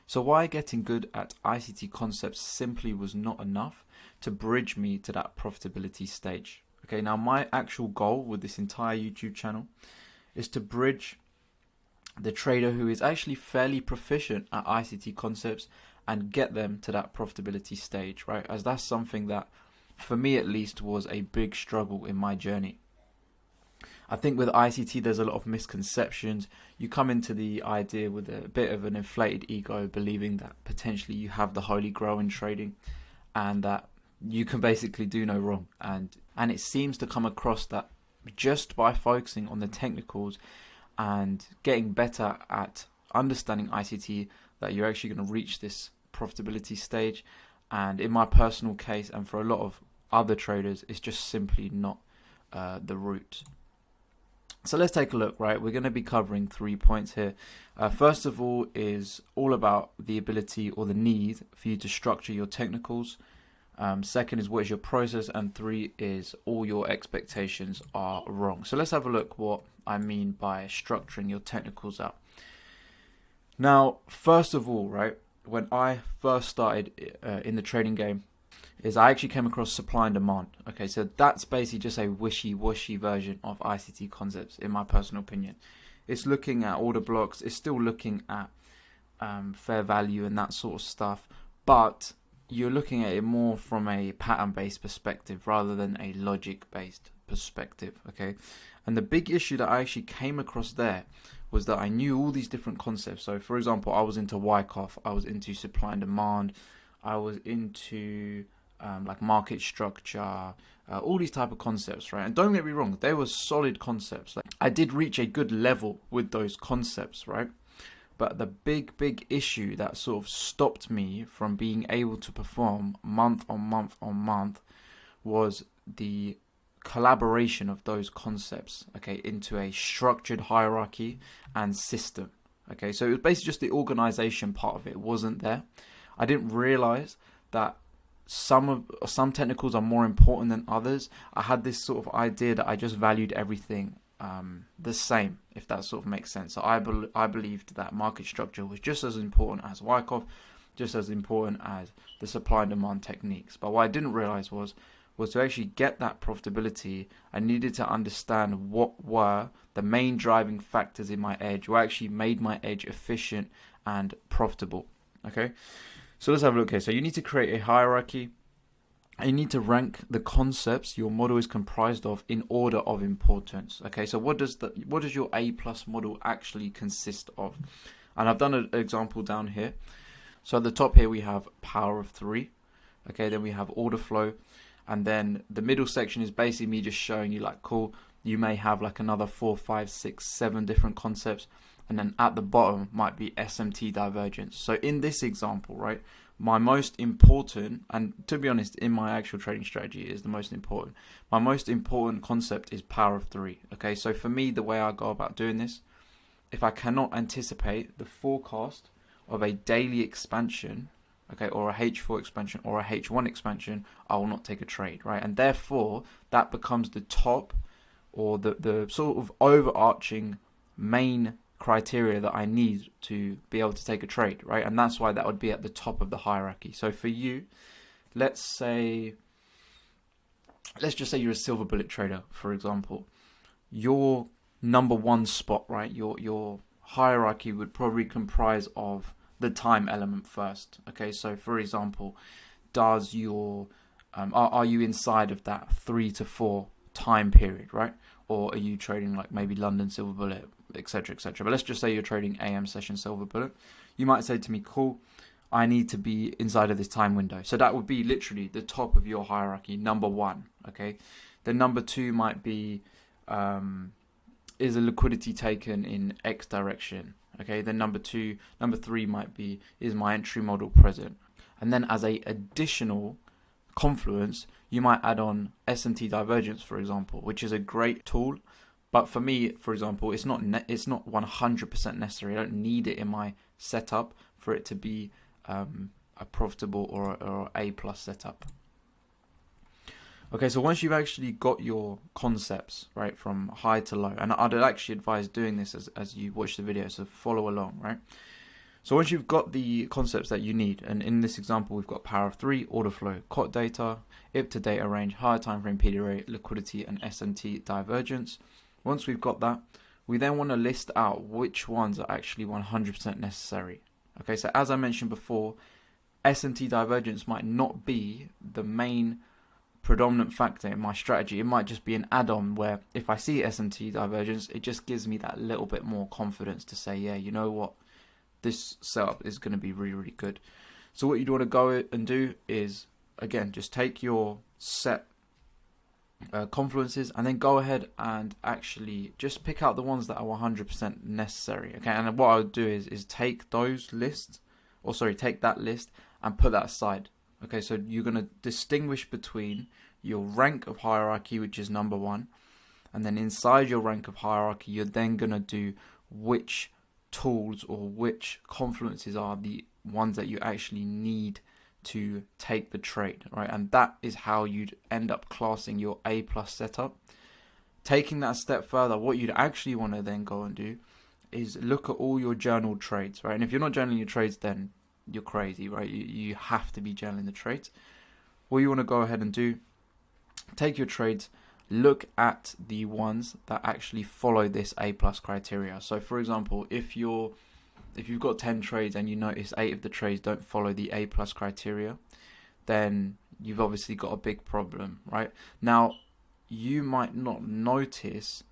So why getting good at ICT concepts simply was not enough to bridge me to that profitability stage. Okay, now my actual goal with this entire YouTube channel is to bridge the trader who is actually fairly proficient at ICT concepts and get them to that profitability stage, right? As that's something that, for me at least, was a big struggle in my journey. I think with ICT, there's a lot of misconceptions. You come into the idea with a bit of an inflated ego, believing that potentially you have the holy grail in trading and that you can basically do no wrong. And it seems to come across that just by focusing on the technicals and getting better at understanding ICT, that you're actually going to reach this profitability stage. And in my personal case, and for a lot of other traders, it's just simply not the route. So let's take a look, right? We're going to be covering 3 points here. First of all is all about the ability or the need for you to structure your technicals. Second is what is your process, and 3 is all your expectations are wrong. So let's have a look what I mean by structuring your technicals up. Now, first of all, right, when I first started in the trading game, is I actually came across supply and demand. Okay, so that's basically just a wishy-washy version of ICT concepts, in my personal opinion. It's looking at order blocks, it's still looking at fair value and that sort of stuff, but you're looking at it more from a pattern-based perspective rather than a logic-based perspective, okay? And the big issue that I actually came across there was that I knew all these different concepts. So, for example, I was into Wyckoff, I was into supply and demand, I was into like market structure, all these type of concepts, right? And don't get me wrong, they were solid concepts. Like, I did reach a good level with those concepts, right? But the big issue that sort of stopped me from being able to perform month on month was the collaboration of those concepts, okay, into a structured hierarchy and system. Okay, so it was basically just the organization part of it wasn't there. I didn't realize that some technicals are more important than others. I had this sort of idea that I just valued everything the same, if that sort of makes sense. So I believed that market structure was just as important as Wyckoff, just as important as the supply and demand techniques. But what I didn't realize was to actually get that profitability, I needed to understand what were the main driving factors in my edge, what actually made my edge efficient and profitable. Okay, so let's have a look here. So you need to create a hierarchy, and you need to rank the concepts your model is comprised of in order of importance. Okay, so what does your A plus model actually consist of? And I've done an example down here. So at the top here we have power of 3. Okay, then we have order flow, and then the middle section is basically me just showing you, like, cool, you may have like another 4, 5, 6, 7 different concepts. And then at the bottom might be SMT divergence. So in this example, right, my most important, and to be honest, in my actual trading strategy is the most important, my most important concept is power of 3. Okay, so for me, the way I go about doing this, if I cannot anticipate the forecast of a daily expansion, okay, or a H4 expansion or a H1 expansion, I will not take a trade, right? And therefore, that becomes the top, or the sort of overarching main criteria that I need to be able to take a trade, right? And that's why that would be at the top of the hierarchy. So for you, let's just say you're a silver bullet trader, for example. Your number one spot, right? Your hierarchy would probably comprise of the time element first. Okay, so for example, does your are you inside of that 3 to 4 time period, right? Or are you trading like maybe London silver bullet, etc., etc.? But let's just say you're trading AM session silver bullet. You might say to me, cool, I need to be inside of this time window. So that would be literally the top of your hierarchy, number 1. Okay, then number 2 might be is a liquidity taken in X direction. Okay, then number 3 might be, is my entry model present? And then as a additional confluence, you might add on SMT divergence, for example, which is a great tool. But for me, for example, it's not 100% necessary. I don't need it in my setup for it to be a profitable or A plus setup. Okay, so once you've actually got your concepts, right, from high to low, and I'd actually advise doing this as you watch the video, so follow along, right? So once you've got the concepts that you need, and in this example we've got power of 3, order flow, COT data, IP to data range, higher time frame PD array, liquidity, and SMT divergence. Once we've got that, we then want to list out which ones are actually 100% necessary. Okay, so as I mentioned before, SMT divergence might not be the main predominant factor in my strategy. It might just be an add-on where if I see SMT divergence, it just gives me that little bit more confidence to say, yeah, you know what, this setup is going to be really, really good. So what you'd want to go and do is, again, just take your set confluences and then go ahead and actually just pick out the ones that are 100% necessary. Okay, and what I would do is take those lists, or sorry, take that list and put that aside. Okay, so you're going to distinguish between your rank of hierarchy, which is number 1, and then inside your rank of hierarchy, you're then going to do which tools or which confluences are the ones that you actually need to take the trade, right? And that is how you'd end up classing your A+ setup. Taking that a step further, what you'd actually want to then go and do is look at all your journal trades, right? And if you're not journaling your trades, then you're crazy, right? You have to be journaling the trades. What you want to go ahead and do, take your trades, look at the ones that actually follow this A+ criteria. So for example, if you've got 10 trades and you notice 8 of the trades don't follow the A+ criteria, then you've obviously got a big problem, right? Now, you might not notice,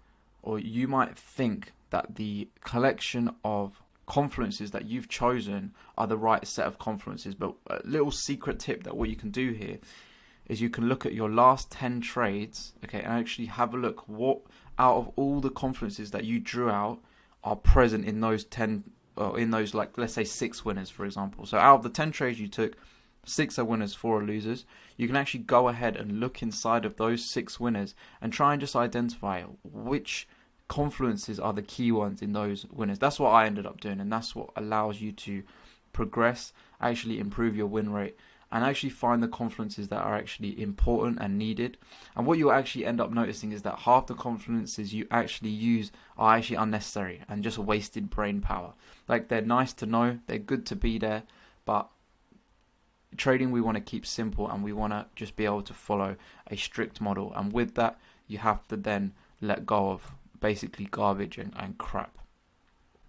or you might think that the collection of confluences that you've chosen are the right set of confluences, but a little secret tip that what you can do here is you can look at your last 10 trades, okay, and actually have a look what out of all the confluences that you drew out are present in those 10, or in those, like, let's say 6 winners, for example. So out of the 10 trades you took, 6 are winners, 4 are losers. You can actually go ahead and look inside of those 6 winners and try and just identify which confluences are the key ones in those winners. That's what I ended up doing, and that's what allows you to progress, actually improve your win rate, and actually find the confluences that are actually important and needed. And what you'll actually end up noticing is that half the confluences you actually use are actually unnecessary and just wasted brain power. Like, they're nice to know, they're good to be there, but trading we want to keep simple, and we want to just be able to follow a strict model. And with that, you have to then let go of basically garbage and crap.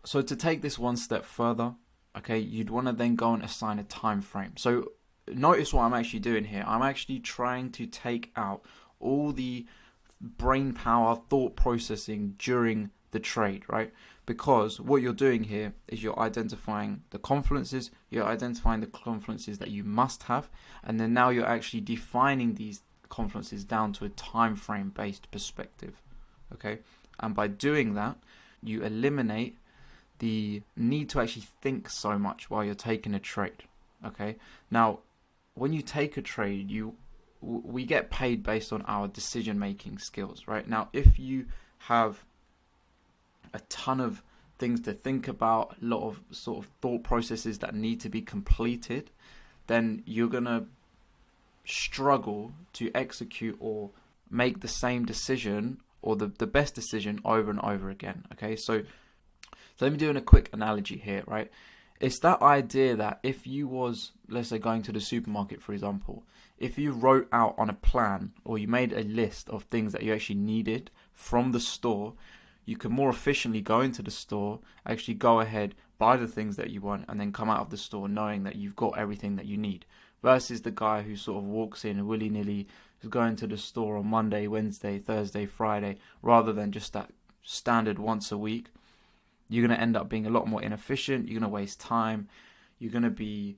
So to take this one step further, okay, you'd want to then go and assign a time frame. So notice what I'm actually doing here. I'm actually trying to take out all the brain power, thought processing during the trade, right? Because what you're doing here is you're identifying the confluences, you're identifying the confluences that you must have, and then now you're actually defining these confluences down to a time frame based perspective, okay? And by doing that, you eliminate the need to actually think so much while you're taking a trade, okay? Now, when you take a trade, we get paid based on our decision-making skills, right? Now, if you have a ton of things to think about, a lot of sort of thought processes that need to be completed, then you're going to struggle to execute or make the same decision or the best decision over and over again, okay? So let me do a quick analogy here, right? It's that idea that if you was, let's say, going to the supermarket, for example, if you wrote out on a plan or you made a list of things that you actually needed from the store, you can more efficiently go into the store, actually go ahead, buy the things that you want, and then come out of the store knowing that you've got everything that you need. Versus the guy who sort of walks in willy-nilly, who's going to the store on Monday, Wednesday, Thursday, Friday, rather than just that standard once a week. You're going to end up being a lot more inefficient, you're going to waste time, you're going to be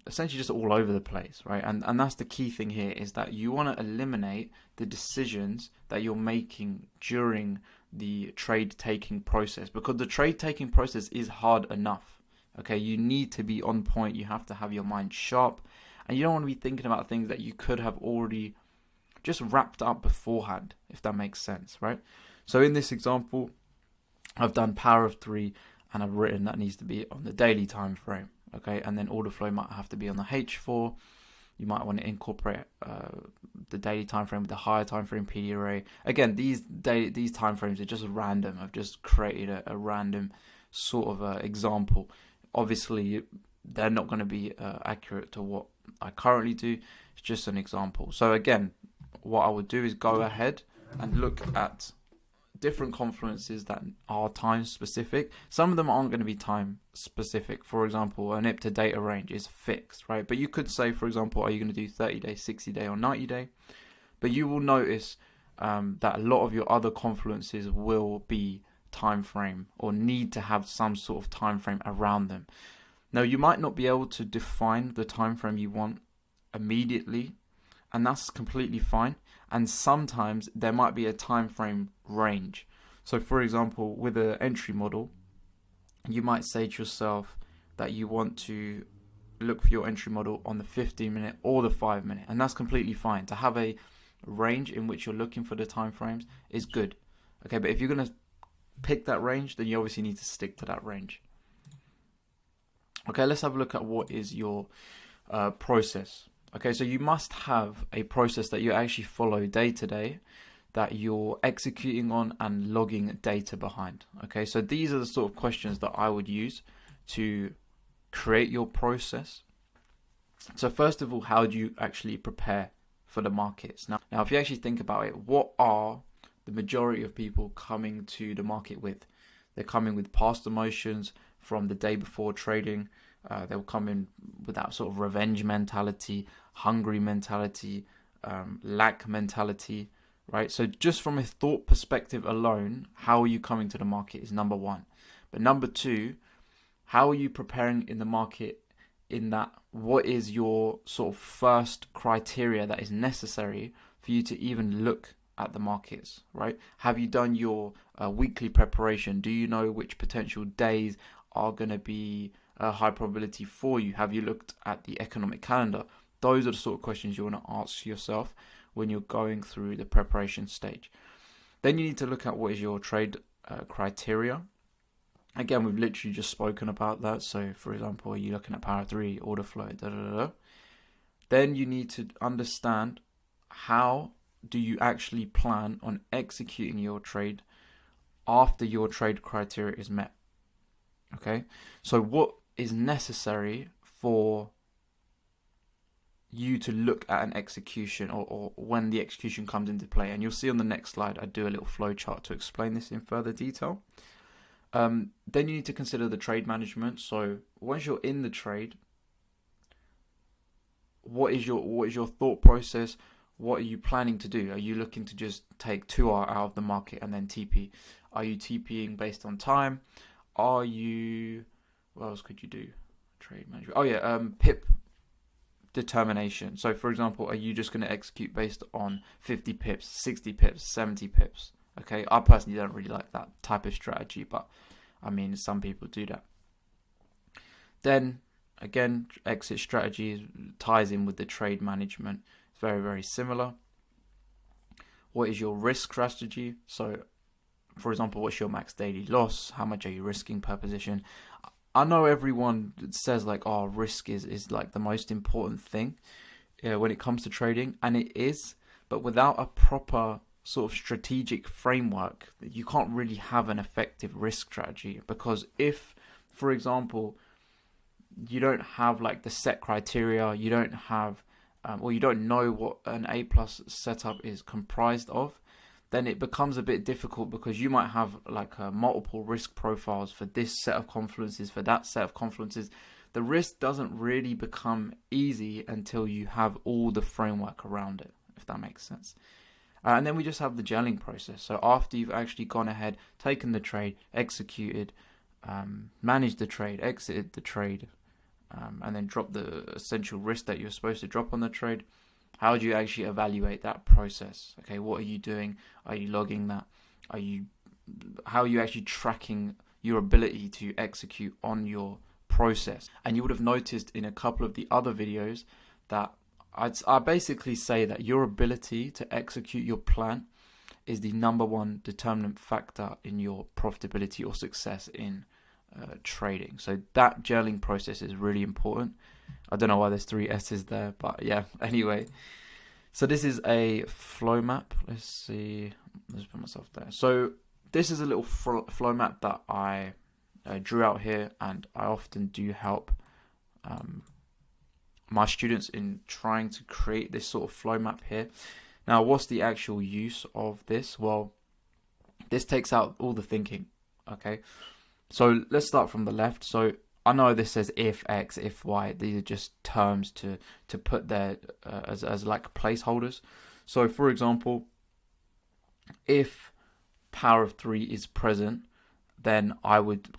essentially just all over the place, right? And that's the key thing here, is that you want to eliminate the decisions that you're making during the trade taking process, because the trade taking process is hard enough, okay? You need to be on point, you have to have your mind sharp, and you don't want to be thinking about things that you could have already just wrapped up beforehand, if that makes sense, right? So in this example, I've done power of 3 and I've written that needs to be on the daily time frame, okay? And then order flow might have to be on the H4. You might want to incorporate the daily time frame with the higher time frame PD array. Again, these time frames are just random. I've just created a random sort of example Obviously, they're not going to be accurate to what I currently do. It's just an example. So again, what I would do is go ahead and look at different confluences that are time specific. Some of them aren't going to be time specific. For example, an IP to data range is fixed, right? But you could say, for example, are you going to do 30 day, 60 day, or 90 day? But you will notice that a lot of your other confluences will be time frame or need to have some sort of time frame around them. Now, you might not be able to define the time frame you want immediately, and that's completely fine. And sometimes there might be a time frame range. So for example, with an entry model, you might say to yourself that you want to look for your entry model on the 15-minute or the 5-minute, and that's completely fine. To have a range in which you're looking for the time frames is good. Okay, but if you're going to pick that range, then you obviously need to stick to that range. Okay, let's have a look at what is your process. Okay, so you must have a process that you actually follow day to day, that you're executing on and logging data behind. Okay, so these are the sort of questions that I would use to create your process. So first of all, how do you actually prepare for the markets? Now if you actually think about it, what are the majority of people coming to the market with? They're coming with past emotions from the day before trading. They'll come in with that sort of revenge mentality, hungry mentality, lack mentality, right? So just from a thought perspective alone, how are you coming to the market is number one. But number two, how are you preparing in the market, in that what is your sort of first criteria that is necessary for you to even look at the markets, right? Have you done your weekly preparation? Do you know which potential days are going to be a high probability for you? Have you looked at the economic calendar? Those are the sort of questions you want to ask yourself when you're going through the preparation stage. Then you need to look at what is your trade criteria. Again, we've literally just spoken about that. So for example, are you looking at power 3, order flow, Then you need to understand how do you actually plan on executing your trade after your trade criteria is met. Okay, so what is necessary for you to look at an execution, or when the execution comes into play? And you'll see on the next slide, I do a little flow chart to explain this in further detail. Then you need to consider the trade management. So once you're in the trade, what is your thought process? What are you planning to do? Are you looking to just take 2 hours out of the market and then TP? Are you TPing based on time? Are you, what else could you do? Trade management. Oh yeah, pip determination. So for example, are you just going to execute based on 50 pips, 60 pips, 70 pips? Okay, I personally don't really like that type of strategy, but I mean, some people do that. Then again, exit strategy ties in with the trade management. It's very, very similar. What is your risk strategy? So for example, what's your max daily loss? How much are you risking per position? I know everyone says like, oh, risk is like the most important thing when it comes to trading, and it is, but without a proper sort of strategic framework, you can't really have an effective risk strategy. Because if, for example, you don't have like the set criteria, you don't have or you don't know what an A+ setup is comprised of, then it becomes a bit difficult, because you might have like multiple risk profiles for this set of confluences, for that set of confluences. The risk doesn't really become easy until you have all the framework around it, if that makes sense. And then we just have the gelling process. So after you've actually gone ahead, taken the trade, executed, managed the trade, exited the trade, and then dropped the essential risk that you're supposed to drop on the trade, how do you actually evaluate that process? Okay, what are you doing? Are you logging that? How are you actually tracking your ability to execute on your process? And you would have noticed in a couple of the other videos that I basically say that your ability to execute your plan is the number one determinant factor in your profitability or success in trading. So that gelling process is really important. I don't know why there's 3 S's there, but yeah, anyway. So this is a flow map. Let's see. Let's put myself there. So this is a little flow map that I drew out here, and I often do help my students in trying to create this sort of flow map here. Now, what's the actual use of this? Well, this takes out all the thinking, okay? So let's start from the left. So I know this says if X, if Y. These are just terms to put there as like placeholders. So for example, if power of 3 is present, then I would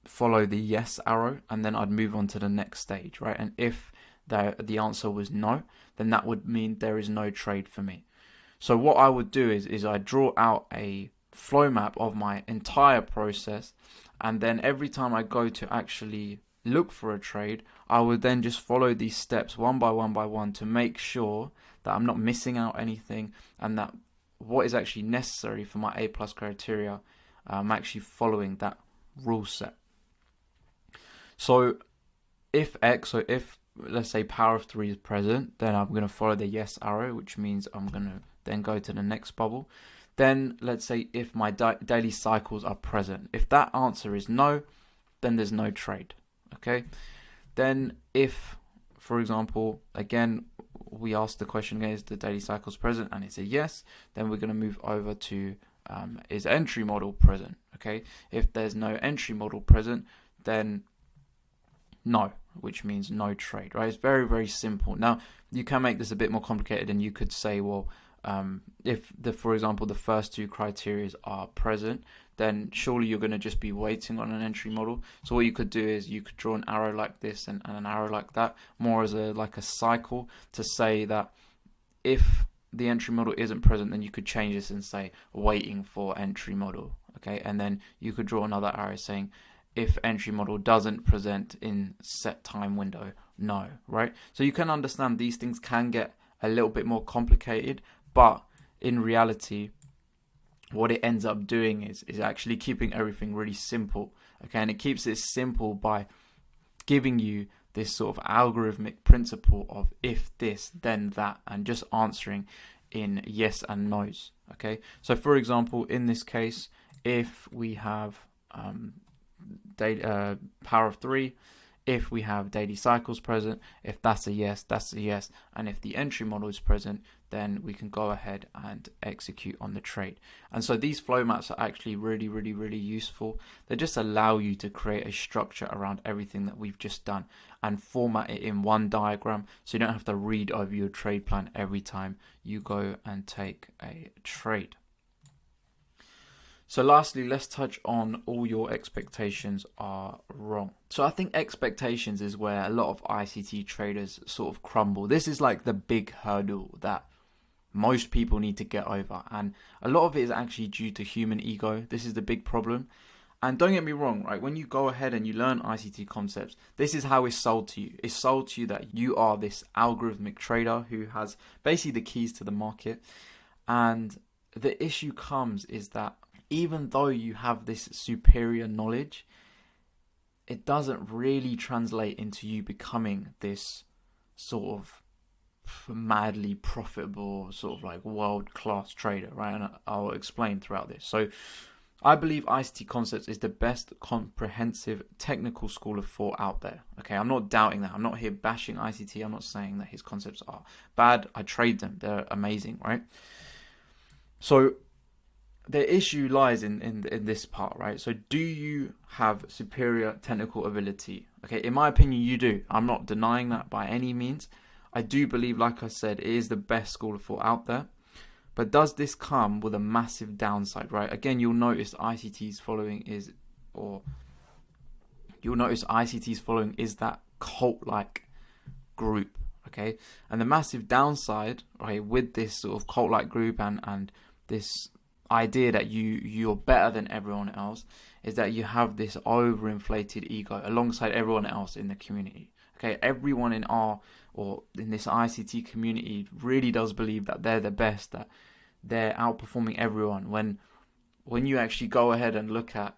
follow the yes arrow, and then I'd move on to the next stage, right? And if the answer was no, then that would mean there is no trade for me. So what I would do is I draw out a flow map of my entire process, and then every time I go to actually look for a trade, I would then just follow these steps one by one to make sure that I'm not missing out anything, and that what is actually necessary for my A+ criteria, I'm actually following that rule set. So if let's say power of 3 is present, then I'm going to follow the yes arrow, which means I'm going to then go to the next bubble. Then let's say if my daily cycles are present. If that answer is no, then there's no trade, okay? Then if, for example, again, we ask the question again, is the daily cycles present? And it's a yes, then we're going to move over to is entry model present, okay? If there's no entry model present, then no, which means no trade, right? It's very, very simple. Now, you can make this a bit more complicated, and you could say, well, if for example, the first two criteria are present, then surely you're going to just be waiting on an entry model. So what you could do is you could draw an arrow like this and an arrow like that, more as a cycle, to say that if the entry model isn't present, then you could change this and say waiting for entry model, okay? And then you could draw another arrow saying if entry model doesn't present in set time window, no, right? So you can understand these things can get a little bit more complicated, but in reality, what it ends up doing is actually keeping everything really simple, okay? And it keeps it simple by giving you this sort of algorithmic principle of if this, then that, and just answering in yes and no's, okay? So for example, in this case, if we have power of 3, if we have daily cycles present, if that's a yes, that's a yes, and if the entry model is present, then we can go ahead and execute on the trade. And so these flow maps are actually really, really, really useful. They just allow you to create a structure around everything that we've just done and format it in one diagram, so you don't have to read over your trade plan every time you go and take a trade. So lastly, let's touch on all your expectations are wrong. So I think expectations is where a lot of ICT traders sort of crumble. This is like the big hurdle that most people need to get over. And a lot of it is actually due to human ego. This is the big problem. And don't get me wrong, right? When you go ahead and you learn ICT concepts, this is how it's sold to you. It's sold to you that you are this algorithmic trader who has basically the keys to the market. And the issue comes is that even though you have this superior knowledge, it doesn't really translate into you becoming this sort of madly profitable, sort of like world-class trader, right? And I'll explain throughout this. So I believe ICT Concepts is the best comprehensive technical school of thought out there. Okay, I'm not doubting that. I'm not here bashing ICT. I'm not saying that his concepts are bad. I trade them. They're amazing, right? So the issue lies in this part, right? So do you have superior technical ability? Okay, in my opinion, you do. I'm not denying that by any means. I do believe, like I said, it is the best school of thought out there. But does this come with a massive downside, right? Again, you'll notice ICT's following is that cult-like group, okay? And the massive downside, right, with this sort of cult-like group and this idea that you're better than everyone else is that you have this overinflated ego alongside everyone else in the community. Okay, everyone in this ICT community really does believe that they're the best, that they're outperforming everyone. When you actually go ahead and look at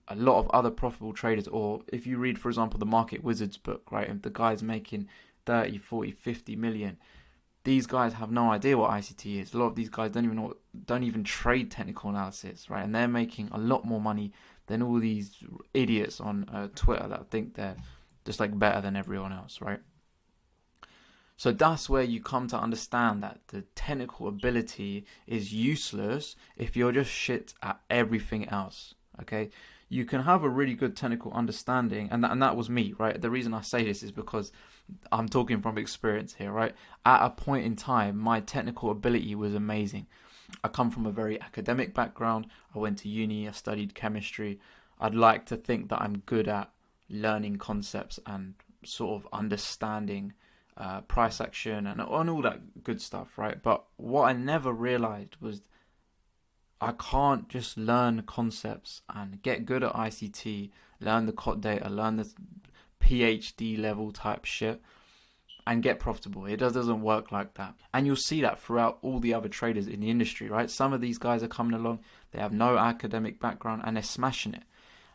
a lot of other profitable traders, or if you read, for example, the Market Wizards book, right, and the guy's making 30, 40, 50 million. These guys have no idea what ICT is. A lot of these guys don't even trade technical analysis, right? And they're making a lot more money than all these idiots on Twitter that think they're just like better than everyone else, right? So that's where you come to understand that the technical ability is useless if you're just shit at everything else, okay? You can have a really good technical understanding, and that was me, right? The reason I say this is because I'm talking from experience here, right? At a point in time, my technical ability was amazing. I come from a very academic background. I went to uni, I studied chemistry. I'd like to think that I'm good at learning concepts and sort of understanding price action and all that good stuff, right? But what I never realized was I can't just learn concepts and get good at ICT, learn the COT data, learn the PhD level type shit and get profitable. It doesn't work like that. And you'll see that throughout all the other traders in the industry, right? Some of these guys are coming along, they have no academic background and they're smashing it.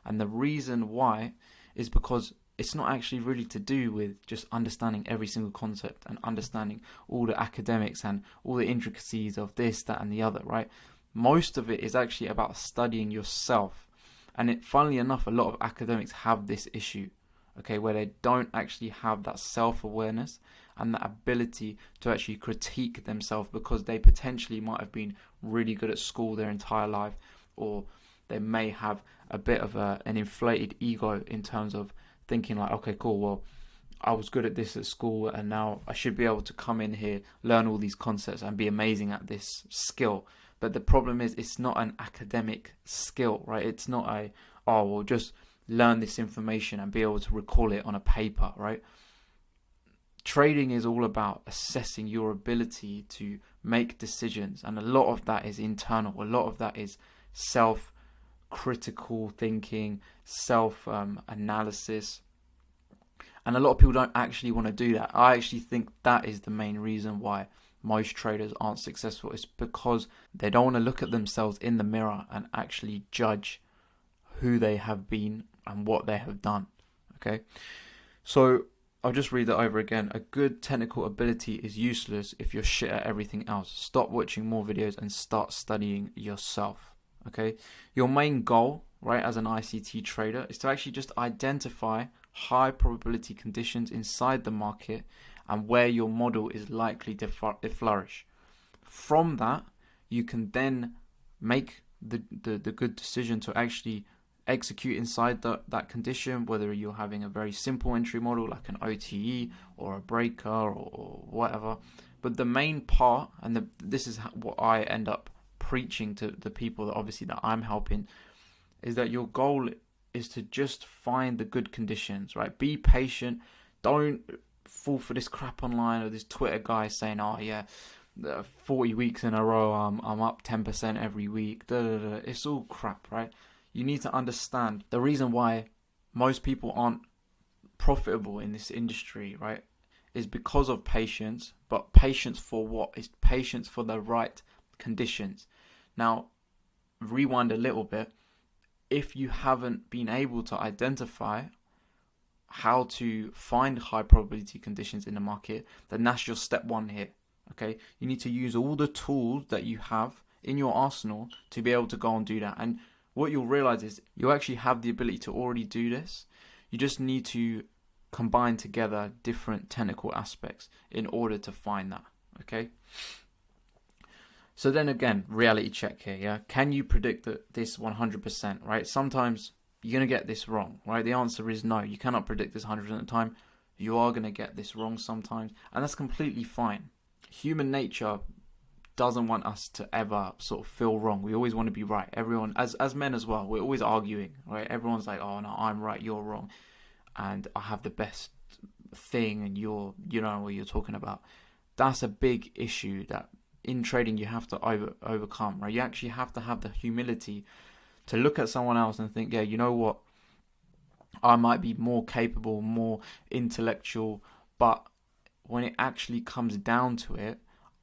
And the reason why is because it's not actually really to do with just understanding every single concept and understanding all the academics and all the intricacies of this, that and the other, right? Most of it is actually about studying yourself. And funnily enough, a lot of academics have this issue, okay, where they don't actually have that self-awareness and that ability to actually critique themselves because they potentially might have been really good at school their entire life, or they may have a bit of an inflated ego in terms of thinking like, okay, cool, well, I was good at this at school and now I should be able to come in here, learn all these concepts and be amazing at this skill. But the problem is it's not an academic skill, right? It's not well, just learn this information and be able to recall it on a paper, right? Trading is all about assessing your ability to make decisions. And a lot of that is internal. A lot of that is self-critical thinking, self-analysis. And a lot of people don't actually want to do that. I actually think that is the main reason why most traders aren't successful. It's because they don't want to look at themselves in the mirror and actually judge who they have been and what they have done. Okay, so I'll just read that over again. A good technical ability is useless if you're shit at everything else. Stop watching more videos and start studying yourself. Okay, your main goal, right, as an ICT trader is to actually just identify high probability conditions inside the market and where your model is likely to flourish. From that, you can then make the good decision to actually execute inside that condition, whether you're having a very simple entry model like an OTE or a breaker or whatever. But the main part, and this is what I end up preaching to the people that I'm helping, is that your goal is to just find the good conditions, right? Be patient. Don't fall for this crap online or this Twitter guy saying, oh yeah, 40 weeks in a row, I'm up 10% every week. It's all crap, right? You need to understand the reason why most people aren't profitable in this industry, right, is because of patience. But patience for what? Is patience for the right conditions. Now, rewind a little bit. If you haven't been able to identify how to find high probability conditions in the market, then that's your step one here. Okay, you need to use all the tools that you have in your arsenal to be able to go and do that. And what you'll realize is you actually have the ability to already do this. You just need to combine together different technical aspects in order to find that. Okay, so then again, reality check here. Yeah, can you predict this 100%? Right, sometimes you're going to get this wrong, right? The answer is no. You cannot predict this 100% of the time. You are going to get this wrong sometimes, and that's completely fine. Human nature doesn't want us to ever sort of feel wrong. We always want to be right. Everyone, as men as well, we're always arguing, right? Everyone's like, oh no, I'm right, you're wrong, and I have the best thing, and you know what you're talking about. That's a big issue that in trading you have to overcome, right? You actually have to have the humility to look at someone else and think, yeah, you know what? I might be more capable, more intellectual, but when it actually comes down to it,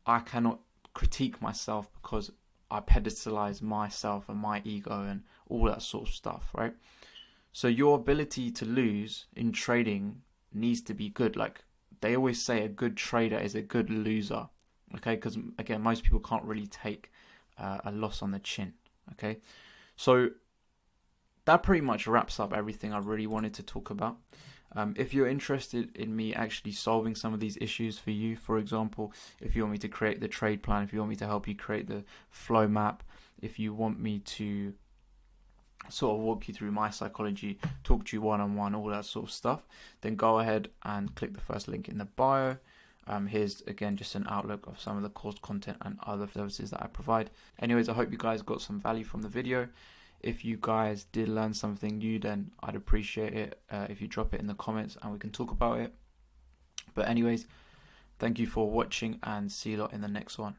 I cannot critique myself because I pedestalize myself and my ego and all that sort of stuff, right? So your ability to lose in trading needs to be good. Like they always say, a good trader is a good loser, okay? Because again, most people can't really take a loss on the chin, okay? So that pretty much wraps up everything I really wanted to talk about. If you're interested in me actually solving some of these issues for you, for example, if you want me to create the trade plan, if you want me to help you create the flow map, if you want me to sort of walk you through my psychology, talk to you one-on-one, all that sort of stuff, then go ahead and click the first link in the bio. Here's again just an outlook of some of the course content and other services that I provide. Anyways, I hope you guys got some value from the video. If you guys did learn something new, then I'd appreciate it if you drop it in the comments and we can talk about it. But anyways, thank you for watching and see you lot in the next one.